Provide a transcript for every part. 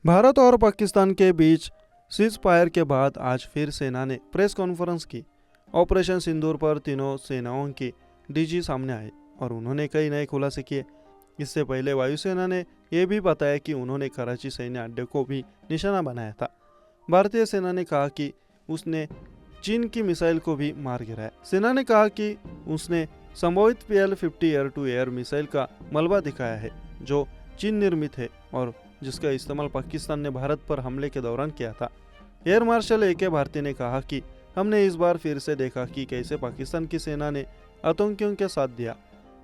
भारत और पाकिस्तान के बीच cease fire के बाद आज फिर सेना ने प्रेस कॉन्फ्रेंस की। ऑपरेशन सिंदूर पर तीनों सेनाओं के डीजी सामने आए और उन्होंने कई नए खुलासे किए। इससे पहले वायुसेना ने यह भी बताया कि उन्होंने कराची सैन्य अड्डे को भी निशाना बनाया था। भारतीय सेना ने कहा कि उसने चीन की मिसाइल को भी मार गिराया। सेना ने कहा कि उसने संभवित PL-50 air to air missile का मलबा दिखाया है जो चीन निर्मित है और जिसका इस्तेमाल पाकिस्तान ने भारत पर हमले के दौरान किया था। एयर मार्शल AK भारती ने कहा कि हमने इस बार फिर से देखा कि कैसे पाकिस्तान की सेना ने आतंकियों के साथ दिया।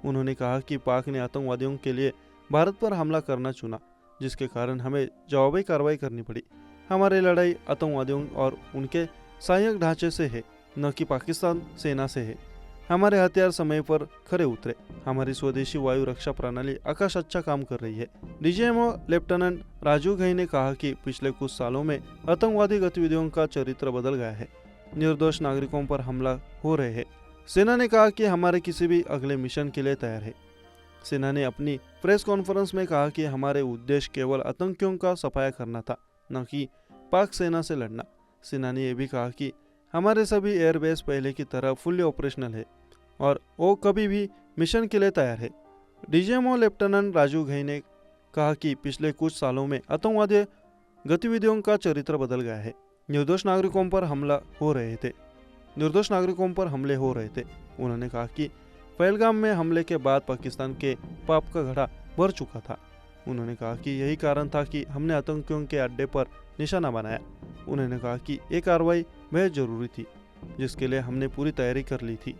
उन्होंने कहा कि पाक ने आतंकवादियों के लिए भारत पर हमला करना चुना, जिसके कारण हमें जवाबी कार्रवाई करनी पड़ी। हमारी लड़ाई आतंकवादियों और उनके सहायक ढांचे से है, न कि पाकिस्तान सेना से है। हमारे हथियार समय पर खरे उतरे। हमारी स्वदेशी वायु रक्षा प्रणाली आकाश अच्छा काम कर रही है। DGMO लेफ्टिनेंट राजू घई ने कहा कि पिछले कुछ सालों में आतंकवादी गतिविधियों का चरित्र बदल गया है। निर्दोष नागरिकों पर हमला हो रहे हैं। सेना ने कहा कि हमारे किसी भी अगले मिशन के लिए तैयार है। सेना ने अपनी प्रेस कॉन्फ्रेंस में कहा कि हमारे उद्देश्य केवल आतंकियों का सफाया करना था, न कि पाक सेना से लड़ना। सेना ने यह भी कहा कि हमारे सभी एयरबेस पहले की तरह फुल्ली ऑपरेशनल है और वो कभी भी मिशन के लिए तैयार है। DGMO लेफ्टिनेंट राजू घई ने कहा कि पिछले कुछ सालों में आतंकवादी गतिविधियों का चरित्र बदल गया है। निर्दोष नागरिकों पर हमले हो रहे थे। उन्होंने कहा कि पहलगाम में हमले के बाद पाकिस्तान के पाप का घड़ा भर चुका था। उन्होंने कहा कि यही कारण था कि हमने आतंकियों के अड्डे पर निशाना बनाया। उन्होंने कहा कि ये कार्रवाई बेहद जरूरी थी, जिसके लिए हमने पूरी तैयारी कर ली थी।